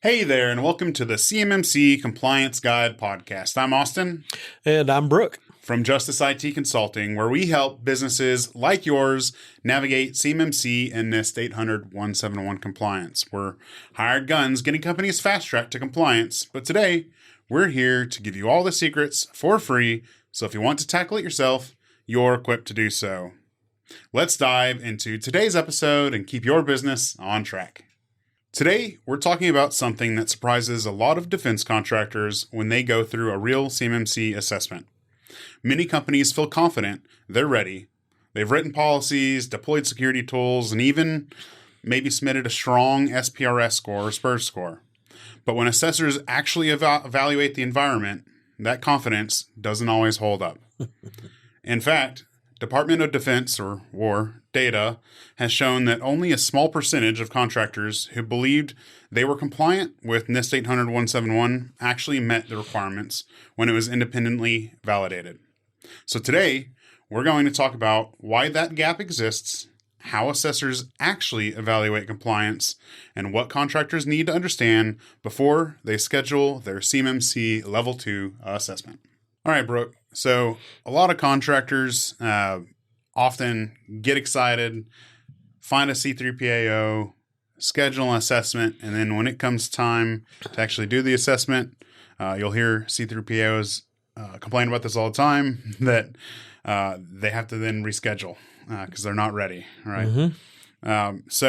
Hey there, and welcome to the CMMC Compliance Guide Podcast. I'm Austin. And I'm Brooke. From Justice IT Consulting, where we help businesses like yours navigate CMMC and NIST 800-171 compliance. We're hired guns getting companies fast-tracked to compliance, but today we're here to give you all the secrets for free, so if you want to tackle it yourself, you're equipped to do so. Let's dive into today's episode and keep your business on track. Today, we're talking about something that surprises a lot of defense contractors when they go through a real CMMC assessment. Many companies feel confident they're ready. They've written policies, deployed security tools, and even maybe submitted a strong SPRS score or SPRS score. But when assessors actually evaluate the environment, that confidence doesn't always hold up. In fact, Department of Defense, or WAR, data has shown that only a small percentage of contractors who believed they were compliant with NIST 800-171 actually met the requirements when it was independently validated. So today, we're going to talk about why that gap exists, how assessors actually evaluate compliance, and what contractors need to understand before they schedule their CMMC Level 2 assessment. All right, Brooke. So a lot of contractors often get excited, find a C3PAO, schedule an assessment, and then when it comes time to actually do the assessment, you'll hear C3PAOs complain about this all the time, that they have to then reschedule because they're not ready, right? Mm-hmm.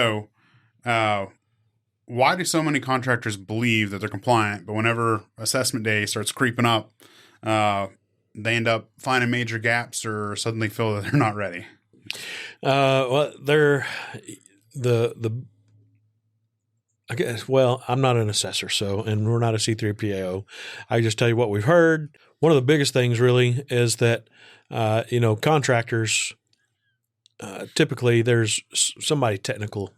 Why do so many contractors believe that they're compliant, but whenever assessment day starts creeping up, they end up finding major gaps or suddenly feel that they're not ready? I guess, well, I'm not an assessor, and we're not a C3PAO. I just tell you what we've heard. One of the biggest things really is that, contractors, typically there's somebody technical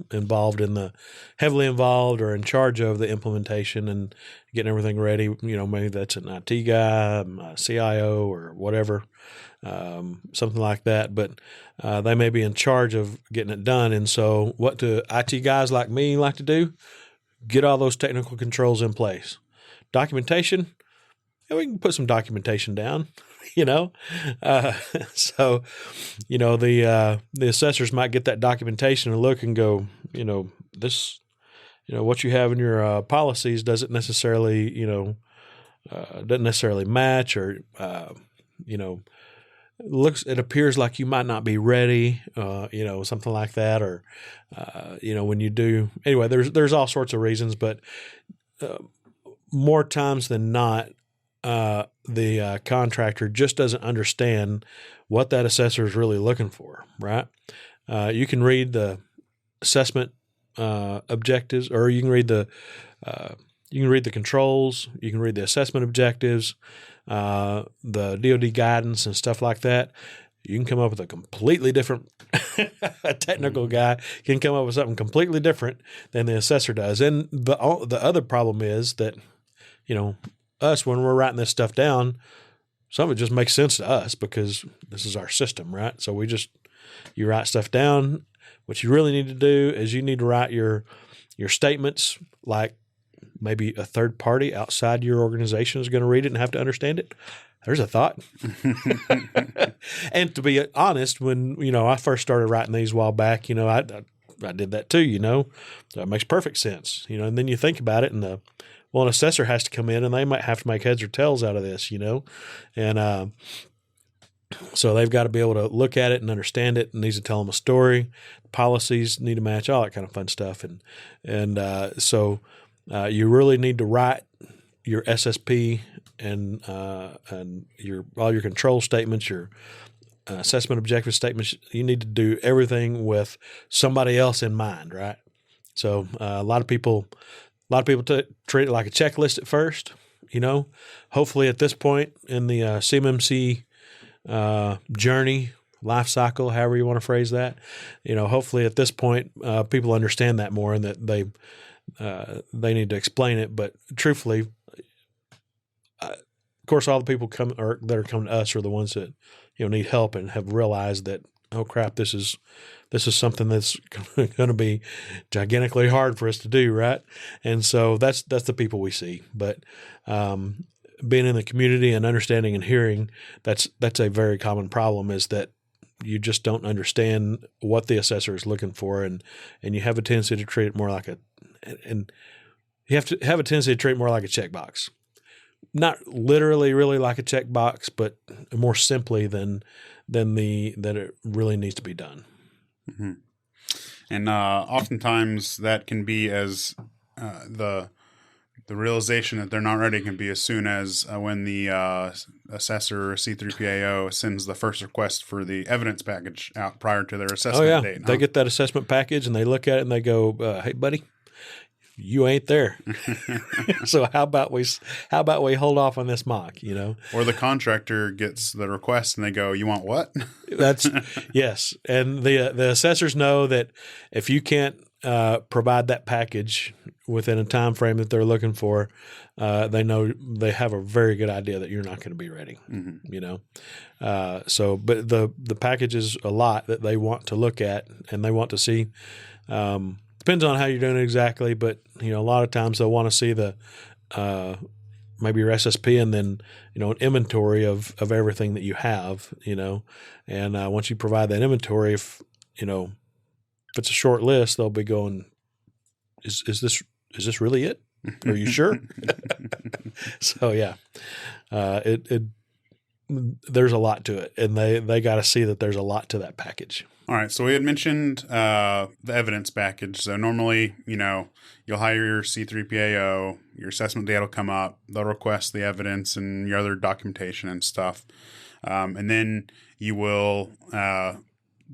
heavily involved or in charge of the implementation and getting everything ready. Maybe that's an IT guy, a CIO or whatever, something like that. But they may be in charge of getting it done. And so what do IT guys like me like to do? Get all those technical controls in place. Documentation, we can put some documentation down. The assessors might get that documentation and look and go, what you have in your policies doesn't necessarily match, or it appears like you might not be ready, something like that, or when you do. Anyway, there's all sorts of reasons, but more times than not, the contractor just doesn't understand what that assessor is really looking for, right? You can read the assessment objectives, or you can read the controls, you can read the assessment objectives, the DoD guidance and stuff like that. You can come up with a completely different a technical guy can come up with something completely different than the assessor does. And the other problem is that, us, when we're writing this stuff down, some of it just makes sense to us because this is our system, right? So you write stuff down. What you really need to do is you need to write your statements like maybe a third party outside your organization is going to read it and have to understand it. There's a thought. And to be honest, when, I first started writing these a while back, I did that too, so it makes perfect sense, and then you think about it and an assessor has to come in and they might have to make heads or tails out of this, and so they've got to be able to look at it and understand it. It needs to tell them a story. Policies need to match, all that kind of fun stuff. So you really need to write your SSP and all your control statements, your assessment objective statements. You need to do everything with somebody else in mind, right? So a lot of people treat it like a checklist at first. Hopefully at this point in the CMMC journey, life cycle, however you want to phrase that, hopefully at this point people understand that more and that they need to explain it. But truthfully, of course, all the people that are coming to us are the ones that need help and have realized that oh crap, this is something that's going to be gigantically hard for us to do, right? And so that's the people we see. But being in the community and understanding and hearing, that's a very common problem, is that you just don't understand what the assessor is looking for, and you have a tendency to treat it more like a checkbox. Not literally really like a checkbox, but more simply than it really needs to be done. Mm-hmm. And oftentimes that can be as the realization that they're not ready can be as soon as when the assessor or C3PAO sends the first request for the evidence package out prior to their assessment date. They get that assessment package and they look at it and they go, "Hey, buddy, you ain't there. So how about we hold off on this mock?" Or the contractor gets the request and they go, "You want what?" That's yes, and the assessors know that if you can't provide that package within a time frame that they're looking for, they know they have a very good idea that you're not going to be ready. Mm-hmm. But the package is a lot that they want to look at and they want to see. Depends on how you're doing it exactly, but a lot of times they'll want to see the maybe your SSP and then an inventory of everything that you have. And once you provide that inventory, if it's a short list, they'll be going, "Is this really it? Are you sure?" So yeah, there's a lot to it, and they got to see that there's a lot to that package. All right. So we had mentioned the evidence package. So normally, you'll hire your C3PAO, your assessment data will come up, they'll request the evidence and your other documentation and stuff. And then you will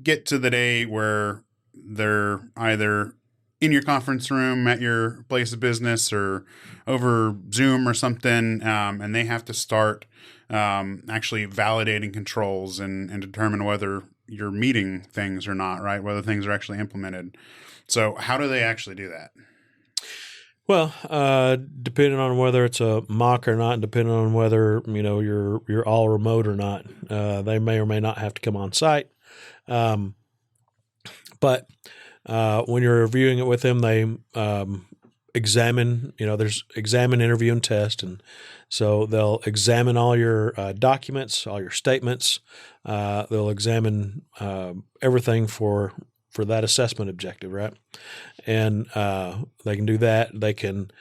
get to the day where they're either in your conference room at your place of business or over Zoom or something, and they have to start actually validating controls and determine whether you're meeting things or not, right? Whether things are actually implemented. So how do they actually do that? Well, depending on whether it's a mock or not, depending on whether you're all remote or not, they may or may not have to come on site. But when you're reviewing it with them, they examine. There's examine, interview, and test, and so they'll examine all your documents, all your statements. They'll examine everything for that assessment objective, right? And they can do that. They can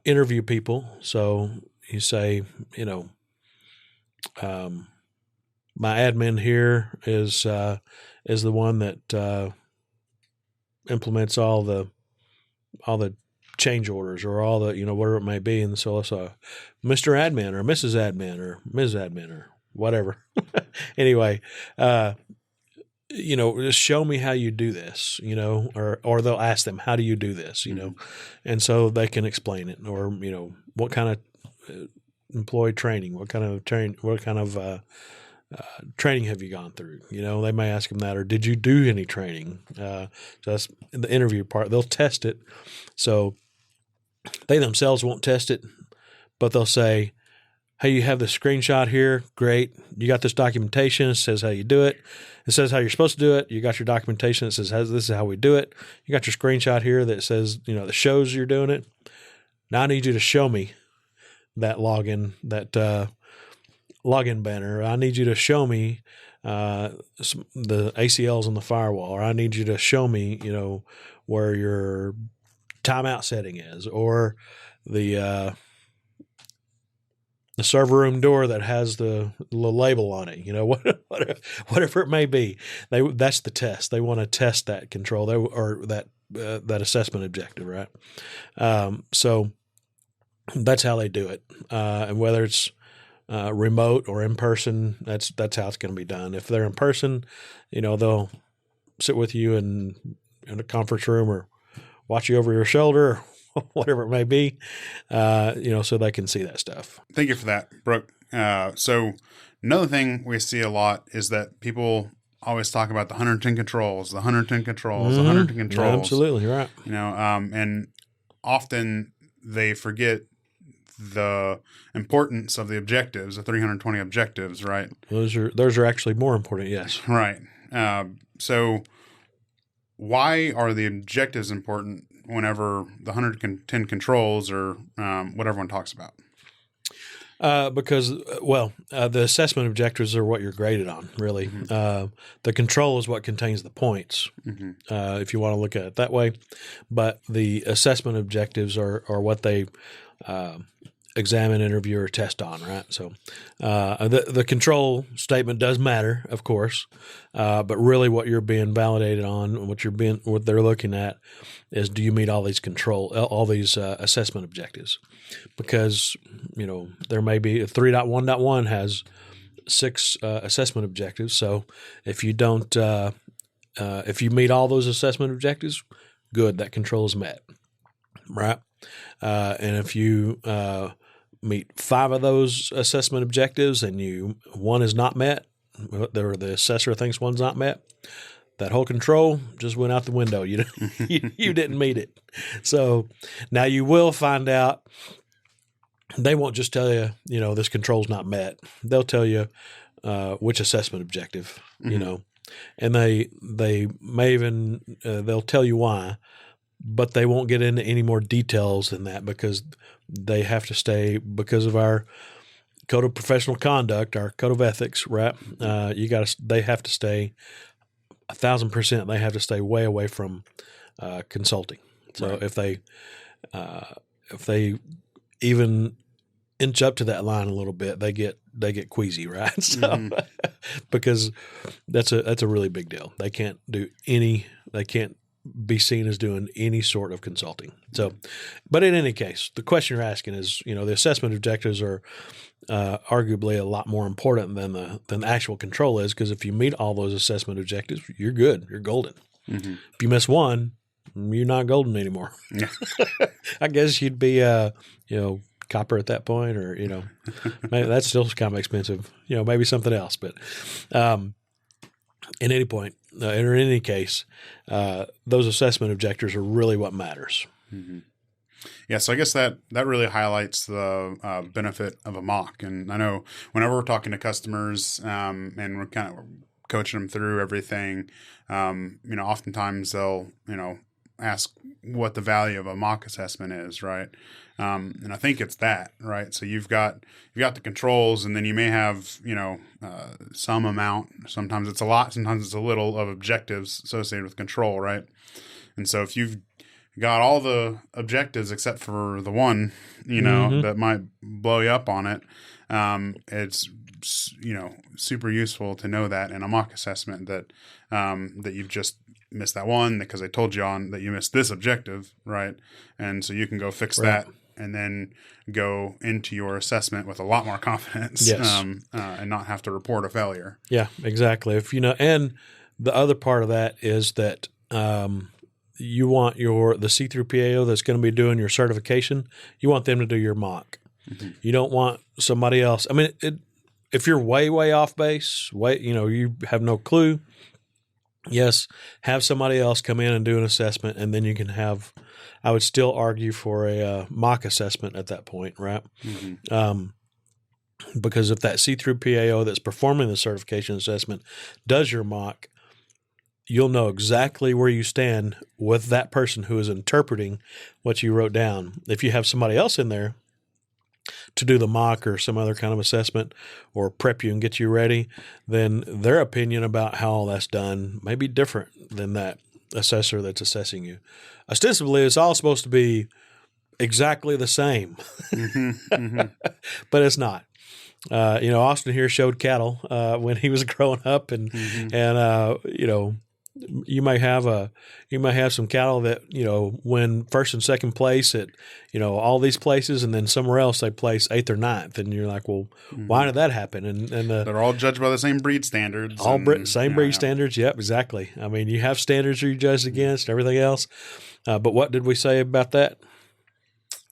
interview people. So you say, my admin here is the one that implements all the change orders or all the whatever it may be, and so it's Mr. Admin or Mrs. Admin or Ms. Admin or whatever. Anyway, just show me how you do this, or they'll ask them, how do you do this, and so they can explain it, or what kind of employee training, what kind of training have you gone through? They may ask them that, or did you do any training? So that's the interview part. They'll test it. So they themselves won't test it, but they'll say, "Hey, you have this screenshot here. Great. You got this documentation. It says how you do it. It says how you're supposed to do it. You got your documentation that says this is how we do it. You got your screenshot here that says, that shows you're doing it. Now I need you to show me that login banner. I need you to show me the ACLs on the firewall, or I need you to show me, where your timeout setting is, or the server room door that has the label on it, whatever it may be. That's the test. They want to test that control or that assessment objective, right? So that's how they do it. And whether it's remote or in person, that's how it's going to be done. If they're in person, they'll sit with you in a conference room or watch you over your shoulder, or whatever it may be, so they can see that stuff. Thank you for that, Brooke. So another thing we see a lot is that people always talk about the 110 controls, the 110 controls, the 110 controls. Absolutely, right. And often they forget the importance of the objectives, the 320 objectives, right? Those are actually more important, yes. Right. So why are the objectives important whenever the 110 controls or what everyone talks about? Because the assessment objectives are what you're graded on, really. Mm-hmm. The control is what contains the points, if you want to look at it that way. But the assessment objectives are what they examine, interview, or test on, right? So the control statement does matter, of course, but really what you're being validated on, what they're looking at is, do you meet all these assessment objectives? Because there may be 3.1.1 has 6 assessment objectives. So if you don't, if you meet all those assessment objectives, good, that control is met, right? And if you meet 5 of those assessment objectives and one is not met, or the assessor thinks one's not met, that whole control just went out the window. You didn't meet it. So now you will find out. They won't just tell you, this control's not met. They'll tell you which assessment objective, and they may even they'll tell you why, but they won't get into any more details than that because they have to stay, because of our code of professional conduct, our code of ethics, right? They have to stay 1,000%. They have to stay way away from consulting. So right. if they even inch up to that line a little bit, they get queasy, right? So because that's a really big deal. They can't be seen as doing any sort of consulting. So, but in any case, the question you're asking is, the assessment objectives are arguably a lot more important than the actual control is, because if you meet all those assessment objectives, you're good, you're golden. Mm-hmm. If you miss one, you're not golden anymore. Yeah. I guess you'd be copper at that point, or maybe that's still kind of expensive. Maybe something else, but in any point, or in any case, those assessment objectives are really what matters. Mm-hmm. Yeah, so I guess that really highlights the benefit of a mock. And I know whenever we're talking to customers and we're kind of coaching them through everything, oftentimes they'll ask what the value of a mock assessment is, right? And I think it's that, right? So you've got the controls, and then you may have, some amount, sometimes it's a lot, sometimes it's a little, of objectives associated with control, right? And so if you've got all the objectives except for the one, that might blow you up on it, it's, super useful to know that in a mock assessment that you've just missed that one because they told you that you missed this objective, right? And so you can go fix that and then go into your assessment with a lot more confidence, and not have to report a failure. Yeah, exactly. And the other part of that is that you want the C through PAO that's going to be doing your certification, you want them to do your mock. Mm-hmm. You don't want somebody else. I mean, if you're way, way off base, you have no clue, yes, have somebody else come in and do an assessment, and then you can have, I would still argue for a mock assessment at that point, right? Mm-hmm. Because if that see-through PAO that's performing the certification assessment does your mock, you'll know exactly where you stand with that person who is interpreting what you wrote down. If you have somebody else in there to do the mock or some other kind of assessment or prep you and get you ready, then their opinion about how all that's done may be different than that assessor that's assessing you. Ostensibly, it's all supposed to be exactly the same, but it's not. Austin here showed cattle when he was growing up, and you may have some cattle that win first and second place at all these places, and then somewhere else they place 8th or 9th, and you're like, well, why did that happen? And they're all judged by the same breed standards. Same breed standards. Yep, exactly. I mean, you have standards you're judged against, and everything else. But what did we say about that?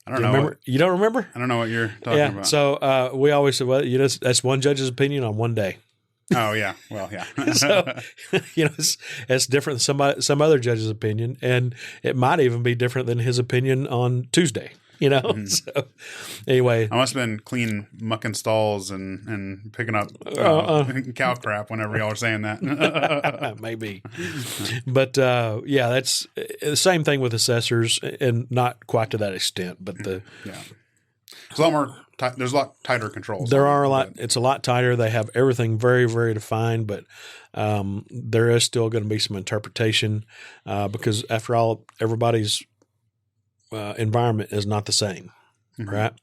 I don't know. Remember? You don't remember? I don't know what you're talking about. So we always said, well, that's one judge's opinion on one day. Oh yeah, well yeah. So it's different than some other judge's opinion, and it might even be different than his opinion on Tuesday. So anyway, I must have been cleaning, mucking stalls and picking up cow crap whenever y'all are saying that. maybe. But that's the same thing with assessors, and not quite to that extent. But It's a lot more. There's a lot tighter controls. There are a lot. It's a lot tighter. They have everything very, very defined, but there is still going to be some interpretation because, after all, everybody's environment is not the same, right?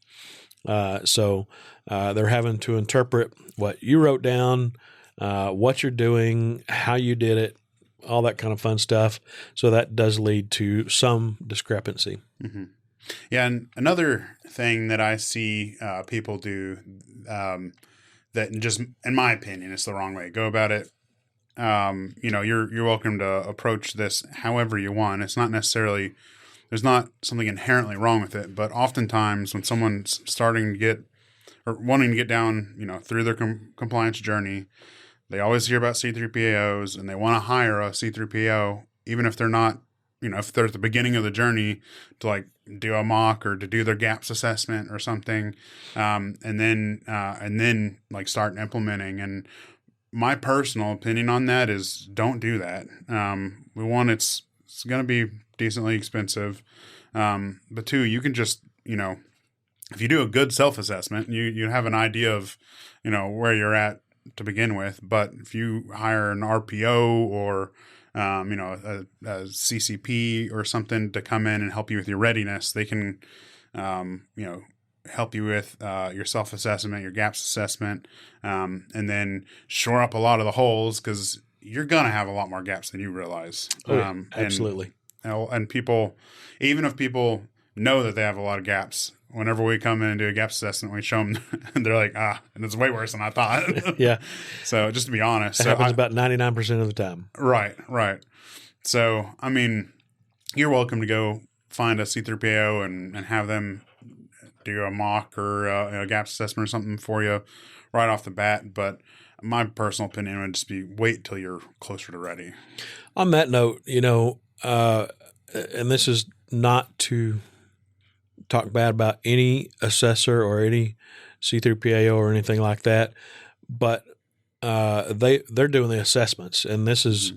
So they're having to interpret what you wrote down, what you're doing, how you did it, all that kind of fun stuff. So that does lead to some discrepancy. Mm-hmm. Yeah, and another thing that I see people do that, just in my opinion, is the wrong way to go about it. You're welcome to approach this however you want. It's not necessarily, there's not something inherently wrong with it, but oftentimes when someone's starting to get or wanting to get down, through their compliance journey, they always hear about C3PAOs and they want to hire a C3PAO, even if they're not, if they're at the beginning of the journey, to like do a mock or to do their gaps assessment or something, and then like start implementing. And my personal opinion on that is don't do that. It's going to be decently expensive, but two, you can just if you do a good self-assessment, you have an idea of where you're at to begin with. But if you hire an RPO or a CCP or something to come in and help you with your readiness, they can, help you with your self-assessment, your gaps assessment, and then shore up a lot of the holes, because you're going to have a lot more gaps than you realize. Absolutely. And people, even if people know that they have a lot of gaps, whenever we come in and do a gaps assessment, we show them, and they're like, and it's way worse than I thought. Yeah. So just to be honest. It happens about 99% of the time. Right. So, I mean, you're welcome to go find a C3PAO and have them do a mock or a gaps assessment or something for you right off the bat. But my personal opinion would just be wait till you're closer to ready. On that note, and this is not to talk bad about any assessor or any C3PAO or anything like that, but they're doing the assessments, and this is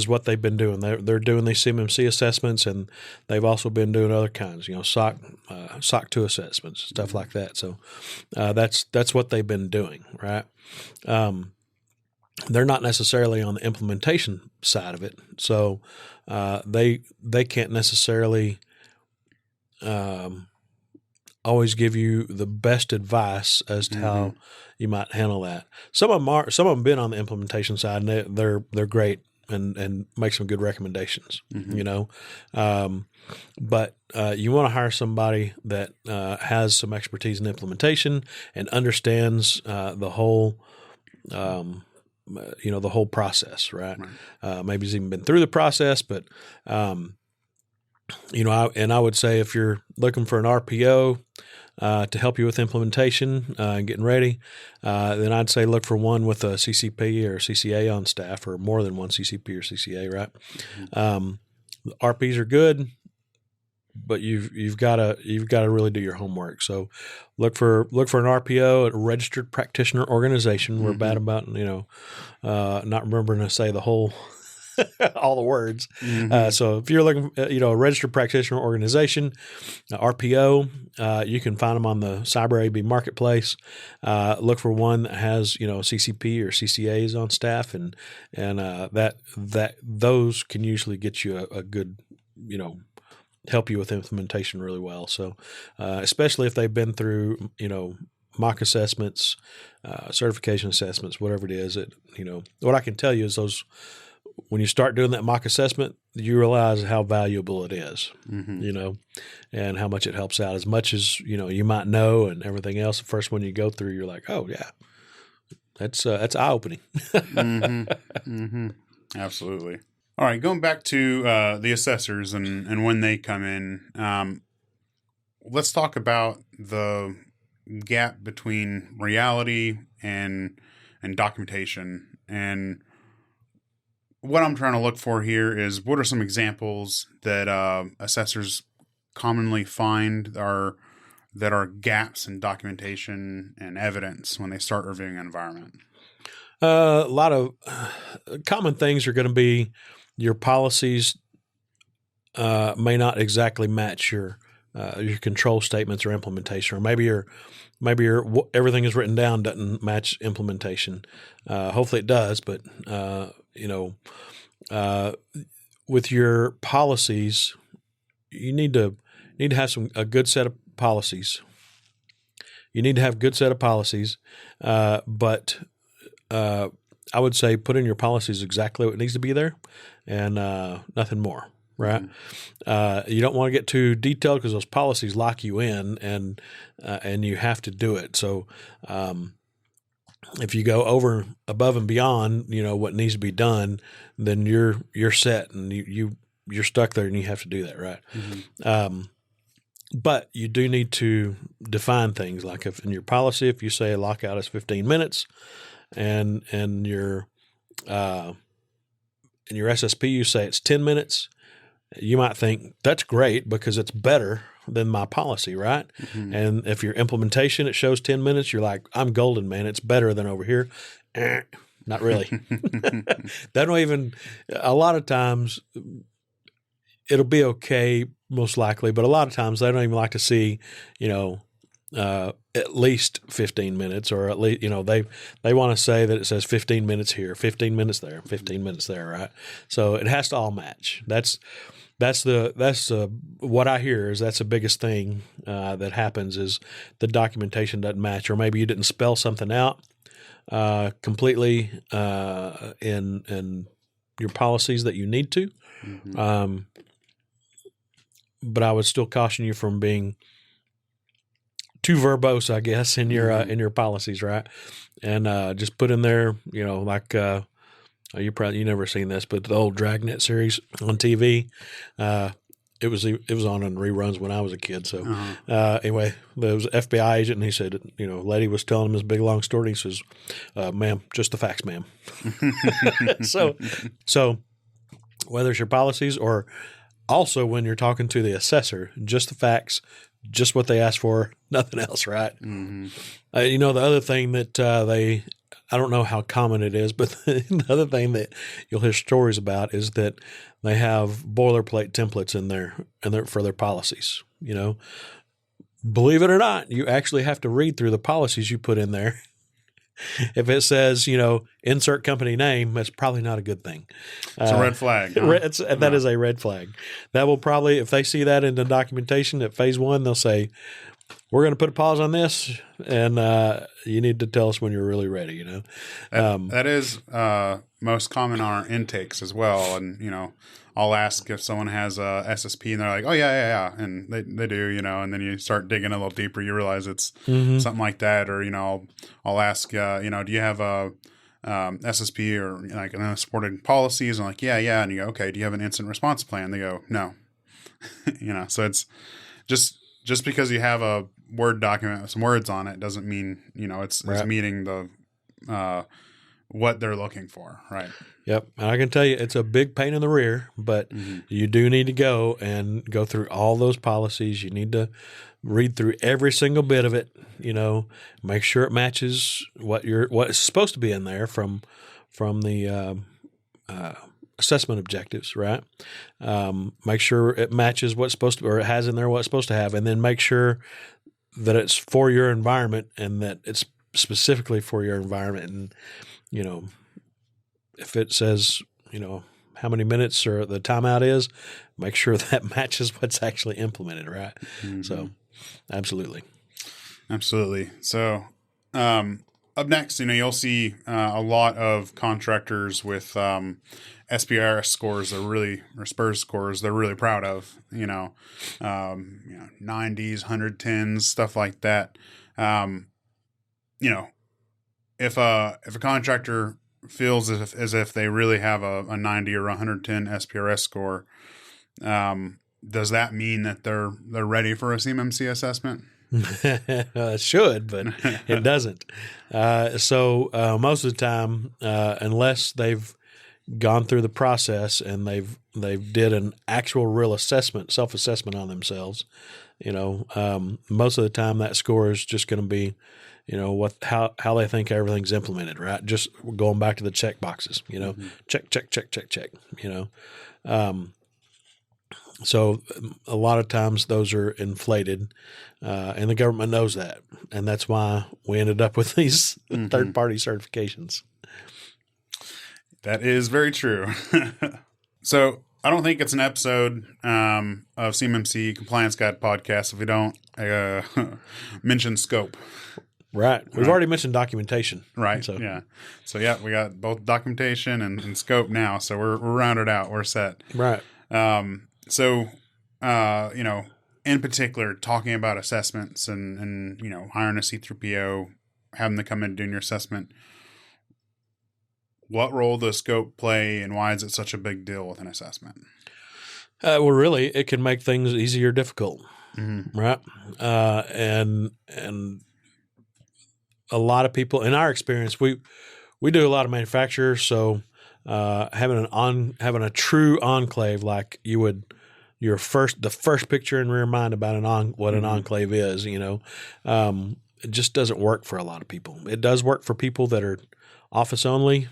what they've been doing. They're doing these CMMC assessments, and they've also been doing other kinds, SOC 2 assessments, stuff like that. So that's what they've been doing, right? They're not necessarily on the implementation side of it, so they can't necessarily always give you the best advice as to how you might handle that. Some of them been on the implementation side, and they're great and make some good recommendations. But you want to hire somebody that has some expertise in implementation and understands the whole. The whole process, right? Maybe he's even been through the process, but I would say if you're looking for an RPO to help you with implementation and getting ready, then I'd say look for one with a CCP or CCA on staff, or more than one CCP or CCA, right? RPs are good, but you've got to really do your homework. So look for an RPO, a registered practitioner organization. We're bad about not remembering to say the whole all the words. So if you're looking at, a registered practitioner organization, RPO, you can find them on the Cyber AB marketplace. Look for one that has, CCP or CCAs on staff, and that those can usually get you a good, help you with implementation really well. So, especially if they've been through, mock assessments, certification assessments, whatever it is, what I can tell you is when you start doing that mock assessment, you realize how valuable it is, and how much it helps out. As much as, you might know and everything else, the first one you go through, you're like, oh yeah, that's eye-opening. Absolutely. All right, going back to the assessors and when they come in, let's talk about the gap between reality and documentation. And what I'm trying to look for here is what are some examples that assessors commonly find are gaps in documentation and evidence when they start reviewing an environment? A lot of common things are going to be your policies may not exactly match your control statements or implementation, or maybe your everything is written down doesn't match implementation. Hopefully it does, but with your policies, you need to have a good set of policies. You need to have a good set of policies, but I would say put in your policies exactly what needs to be there, and nothing more. Right? You don't want to get too detailed because those policies lock you in, and you have to do it. So if you go above and beyond, what needs to be done, then you're set, and you're stuck there, and you have to do that, right? Mm-hmm. But you do need to define things, like if in your policy, if you say a lockout is 15 minutes, and your in your SSP you say it's 10 minutes. You might think that's great because it's better than my policy, right? Mm-hmm. And if your implementation, it shows 10 minutes, you're like, I'm golden, man. It's better than over here. Not really. They don't even, a lot of times it'll be okay, most likely, but a lot of times they don't even like to see, at least 15 minutes, or at least, they want to say that it says 15 minutes here, 15 minutes there, 15 minutes there, right? So it has to all match. That's what I hear is that's the biggest thing that happens is the documentation doesn't match, or maybe you didn't spell something out completely in your policies that you need to. Mm-hmm. But I would still caution you from being too verbose, I guess, in your policies, right? And just put in there, like you never seen this, but the old Dragnet series on TV, it was on in reruns when I was a kid. So anyway, there was an FBI agent, and he said, a lady was telling him this big long story. And he says, "Ma'am, just the facts, ma'am." So whether it's your policies or also when you're talking to the assessor, just the facts, just what they asked for, nothing else, right? Mm-hmm. The other thing that I don't know how common it is, but the other thing that you'll hear stories about is that they have boilerplate templates in there for their policies. Believe it or not, you actually have to read through the policies you put in there. If it says, insert company name, that's probably not a good thing. It's a red flag. Huh? That is a red flag. That will probably, if they see that in the documentation at phase 1, they'll say, we're going to put a pause on this, and you need to tell us when you're really ready, That is most common on our intakes as well. And, I'll ask if someone has a SSP, and they're like, oh, yeah. And they do, and then you start digging a little deeper. You realize it's something like that. Or, I'll ask, do you have a SSP or like an unsupported policies? And I'm like, yeah. And you go, okay, do you have an incident response plan? They go, no. So it's just because you have a Word document with some words on it doesn't mean, it's meeting the what they're looking for, right? Yep. And I can tell you it's a big pain in the rear, but you do need to go through all those policies. You need to read through every single bit of it, make sure it matches what is supposed to be in there from the assessment objectives, right? Make sure it matches what's supposed to, or it has in there what's supposed to have, and then make sure that it's for your environment and that it's specifically for your environment. And, if it says, how many minutes or the timeout is, make sure that matches what's actually implemented, right? Mm-hmm. So, absolutely. So, up next, you'll see a lot of contractors with SPRS scores or SPRS scores they're really proud of, 90s, 110s, stuff like that. If a contractor feels as if they really have a 90 or 110 SPRS score, does that mean that they're ready for a CMMC assessment? It should, but it doesn't. So most of the time, unless they've gone through the process and they've did an actual real assessment, self-assessment on themselves, most of the time that score is just going to be, how they think everything's implemented, right? Just going back to the check boxes, check, check, check, check, check, So a lot of times those are inflated, and the government knows that, and that's why we ended up with these third-party certifications. That is very true. So I don't think it's an episode of CMMC Compliance Guide Podcast if we don't mention scope. Right. We've already mentioned documentation. Right. So. Yeah. So yeah, we got both documentation and scope now. So we're rounded out. We're set. Right. So, in particular, talking about assessments and hiring a C3PO, having them come in and doing your assessment, what role does scope play and why is it such a big deal with an assessment? Well, really, it can make things easier or difficult, right? And a lot of people, in our experience, we do a lot of manufacturers, so having a true enclave like you would the first picture in rear mind about what an enclave is, it just doesn't work for a lot of people. It does work for people that are office only,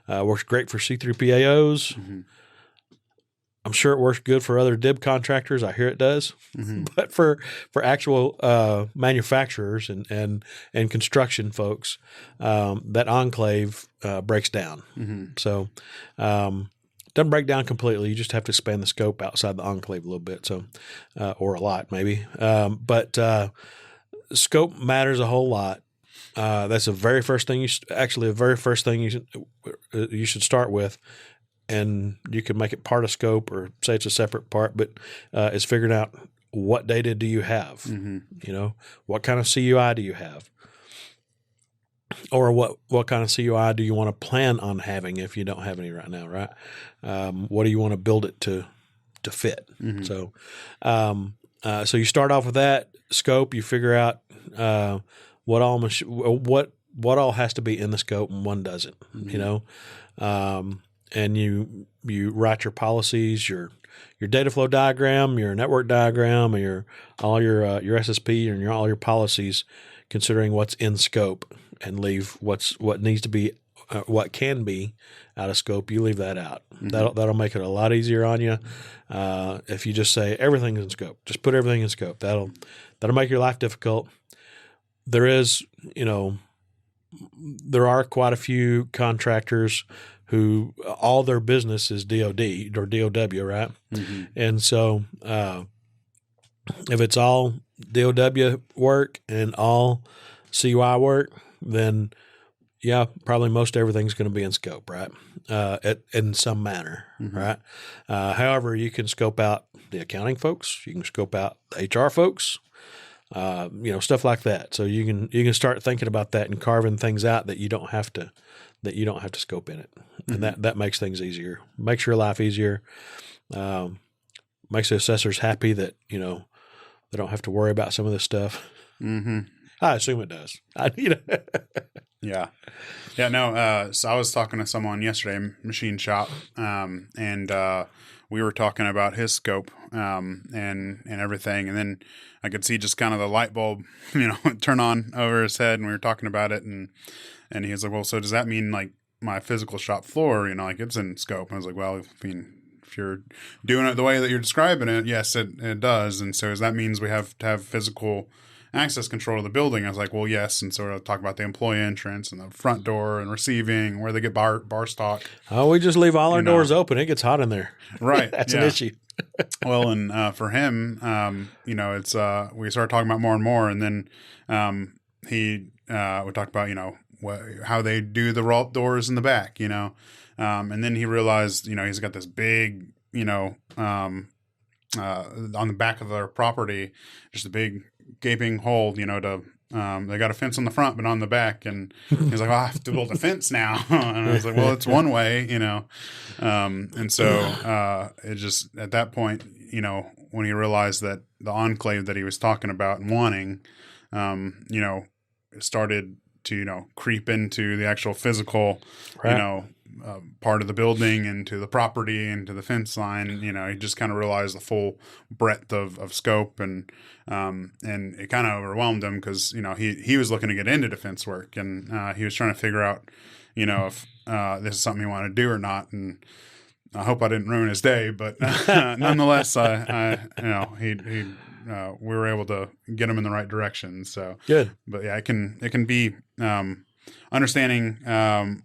works great for C3PAOs. I'm sure it works good for other DIB contractors. I hear it does, but for actual manufacturers and construction folks, that enclave breaks down. So doesn't break down completely. You just have to expand the scope outside the enclave a little bit, so or a lot maybe. But scope matters a whole lot. That's the very first thing you should start with. And you can make it part of scope or say it's a separate part, but it's figuring out what data do you have? What kind of CUI do you have? Or what kind of CUI do you want to plan on having if you don't have any right now, right? What do you want to build it to fit? So so you start off with that scope. You figure out what all has to be in the scope and one doesn't, and you write your policies, your data flow diagram, your network diagram, and all your SSP and all your policies, considering what's in scope, and leave what needs to be, what can be out of scope. You leave that out. That'll make it a lot easier on you. If you just say everything's in scope, just put everything in scope. That'll make your life difficult. There are quite a few contractors who all their business is DOD or DOW, right? And so if it's all DOW work and all CUI work, then yeah, probably most everything's going to be in scope, right? In some manner, right? However, you can scope out the accounting folks, you can scope out the HR folks, stuff like that. So you can start thinking about that and carving things out that you don't have to scope in it, and that makes things easier, makes your life easier, makes the assessors happy that they don't have to worry about some of this stuff. I assume it does. Yeah. No. So I was talking to someone yesterday, machine shop, and we were talking about his scope and everything, and then I could see just kind of the light bulb, turn on over his head, and we were talking about it, and he was like, "Well, so does that mean like my physical shop floor, like it's in scope?" And I was like, "Well, if you're doing it the way that you're describing it, yes, it does." And so that means we have to have physical access control of the building. I was like, well, yes. And so we'll talk about the employee entrance and the front door and receiving, where they get bar stock. Oh, we just leave all our doors open. It gets hot in there. Right. That's an issue. Well, and for him, it's we started talking about more and more, and then we talked about how they do the roll doors in the back, and then he realized he's got this big on the back of their property, just a big gaping hole, they got a fence on the front, but on the back. And he's like, well, I have to build a fence now. And I was like, well, it's one way, and so it just, at that point, when he realized that the enclave that he was talking about and wanting, started to, creep into the actual physical, right. part of the building and to the property and to the fence line. You know, he just kind of realized the full breadth of scope, and it kind of overwhelmed him because, you know, he was looking to get into defense work, and he was trying to figure out, you know, if this is something he wanted to do or not. And I hope I didn't ruin his day, but nonetheless, we were able to get him in the right direction. So good. But yeah, it can be understanding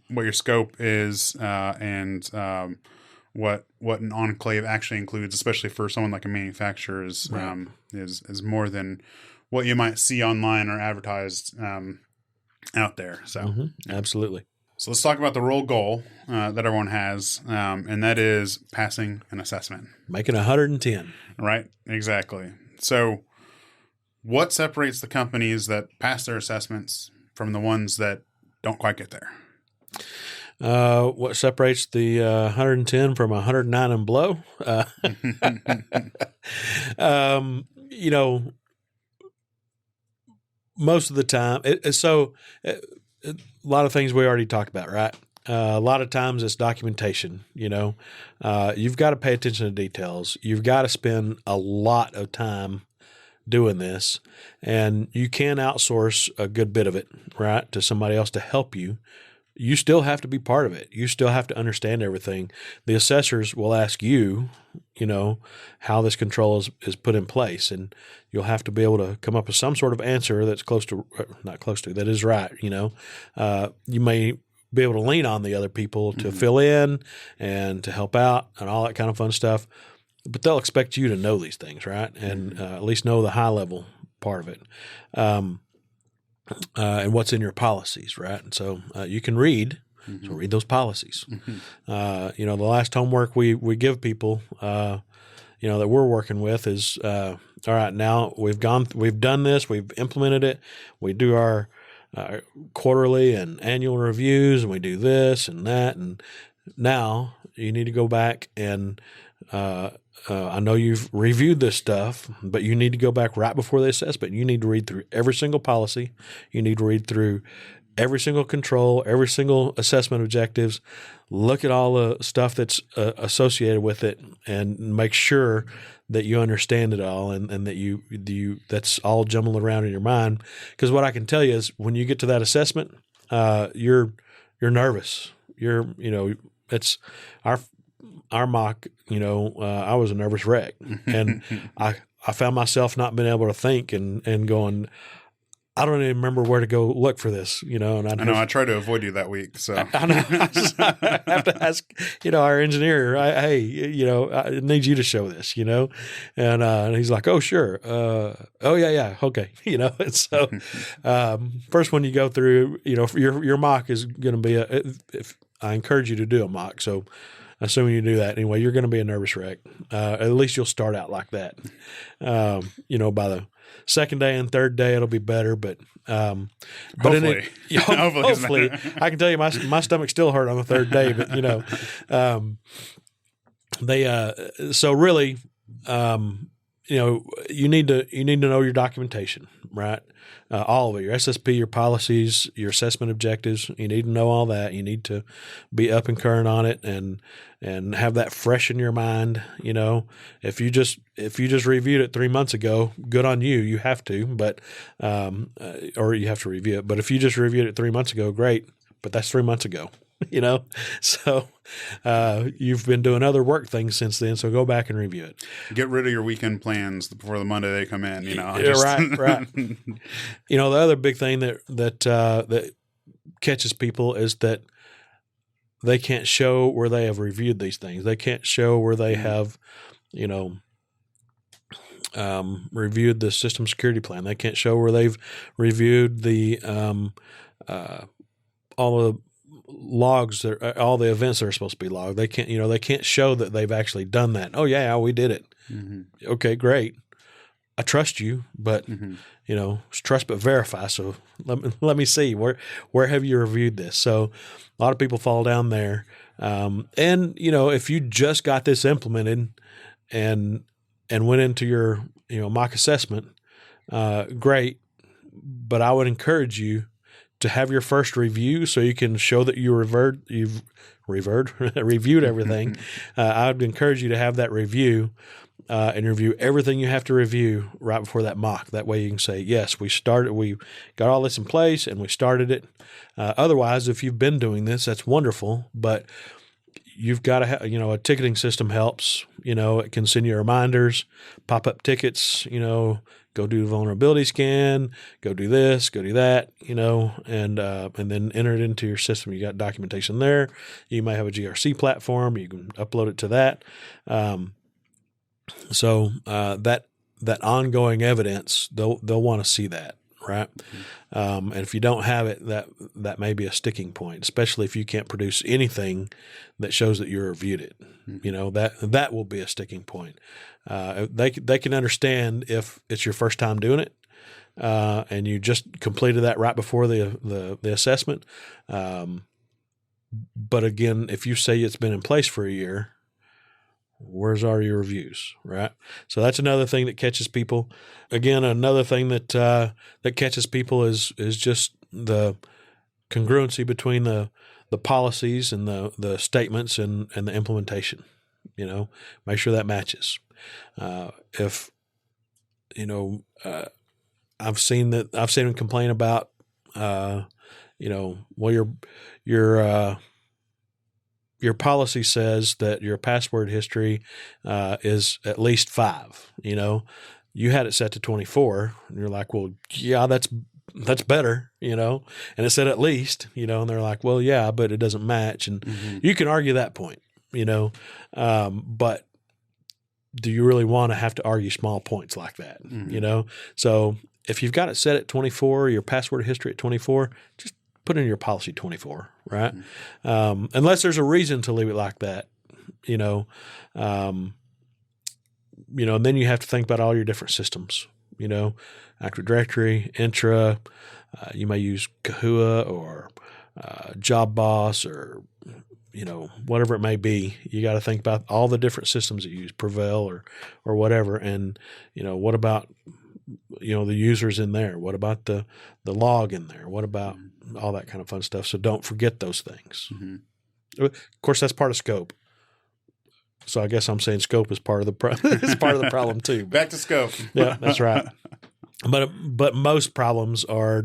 what your scope is and what an enclave actually includes, especially for someone like a manufacturer, is more than what you might see online or advertised out there. So Absolutely. So let's talk about the role goal that everyone has, and that is passing an assessment. Making 110. Right, exactly. So what separates the companies that pass their assessments from the ones that don't quite get there? What separates the 110 from 109 and below? You know, most of the time, a lot of things we already talked about, right? A lot of times it's documentation. You know, you've got to pay attention to details. You've got to spend a lot of time doing this, and you can outsource a good bit of it, right, to somebody else to help you. You still have to be part of it. You still have to understand everything. The assessors will ask you, you know, how this control is put in place, and you'll have to be able to come up with some sort of answer that's that is right. You know, you may be able to lean on the other people to fill in and to help out and all that kind of fun stuff. But they'll expect you to know these things, right? And at least know the high level part of it. And what's in your policies, right? And so you can read. So read those policies. You know, the last homework we give people, you know, that we're working with is, all right, now we've done this, we've implemented it. We do our quarterly and annual reviews, and we do this and that. And now you need to go back and I know you've reviewed this stuff, but you need to go back right before the assessment. You need to read through every single policy. You need to read through every single control, every single assessment objectives, look at all the stuff that's associated with it, and make sure that you understand it all, and that you that's all jumbled around in your mind. Because what I can tell you is when you get to that assessment, you're nervous. It's our mock, I was a nervous wreck, and I found myself not being able to think and going, I don't even remember where to go look for this, and I try to avoid you that week. So I know I have to ask, our engineer, hey, I need you to show this, and he's like, oh, sure. Oh yeah. Okay. And so, first one you go through, your mock is going to be if I encourage you to do a mock. So assuming you do that anyway, you're going to be a nervous wreck. At least you'll start out like that. By the second day and third day, it'll be better. But hopefully, hopefully, I can tell you my stomach still hurt on the third day. But so really, you need to know your documentation, right? All of it, your SSP, your policies, your assessment objectives. You need to know all that. You need to be up and current on it and have that fresh in your mind. If you just reviewed it 3 months ago, good on you. You have to, but or you have to review it. But if you just reviewed it 3 months ago, great. But that's 3 months ago. So you've been doing other work things since then. So go back and review it. Get rid of your weekend plans before the Monday they come in. Right. The other big thing that catches people is that they can't show where they have reviewed these things. They can't show where they have, reviewed the system security plan. They can't show where they've reviewed the all the logs, all the events that are supposed to be logged. They can't show that they've actually done that. Oh yeah, we did it. Okay, great. I trust you, but it's trust but verify. So let me see where have you reviewed this? So a lot of people fall down there. And if you just got this implemented and went into your mock assessment, great. But I would encourage you to have your first review so you can show that you've reviewed everything. I would encourage you to have that review and review everything you have to review right before that mock. That way you can say, yes, we got all this in place and we started it. Otherwise, if you've been doing this, that's wonderful, but you've got to have, a ticketing system helps. It can send you reminders, pop up tickets, go do a vulnerability scan, go do this, go do that, and then enter it into your system. You got documentation there. You might have a GRC platform. You can upload it to that. So that ongoing evidence, they'll want to see that. Right. And if you don't have it, that may be a sticking point, especially if you can't produce anything that shows that you reviewed it. That will be a sticking point. They can understand if it's your first time doing it, and you just completed that right before the assessment. But again, if you say it's been in place for a year, where's all your reviews, right? So that's another thing that catches people. Again, another thing that catches people is just the congruency between the policies and the statements and the implementation. Make sure that matches. If I've seen them complain about, your policy says that your password history is at least 5. You had it set to 24, and you're like, well, yeah, that's better, and it said at least, and they're like, well, yeah, but it doesn't match, and you can argue that point, but do you really want to have to argue small points like that, So if you've got it set at 24, your password history at 24, just put in your policy 24, right? Unless there's a reason to leave it like that, and then you have to think about all your different systems, Active Directory, Intra, you may use Kahua or Job Boss or, whatever it may be. You got to think about all the different systems that you use, Prevail or whatever. And, what about, the users in there? What about the log in there? What about all that kind of fun stuff? So don't forget those things. Of course, that's part of scope. So I guess I'm saying scope is part of the problem too. Back to scope. Yeah, that's right. But most problems are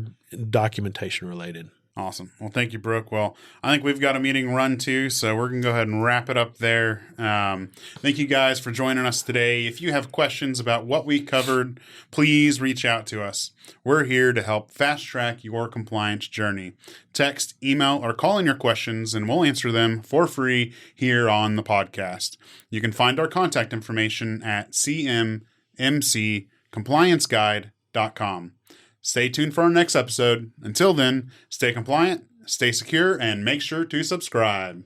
documentation related. Awesome. Well, thank you, Brooke. Well, I think we've got a meeting run too, so we're going to go ahead and wrap it up there. Thank you guys for joining us today. If you have questions about what we covered, please reach out to us. We're here to help fast track your compliance journey. Text, email, or call in your questions, and we'll answer them for free here on the podcast. You can find our contact information at CMMC Compliance Guide.com. Stay tuned for our next episode. Until then, stay compliant, stay secure, and make sure to subscribe.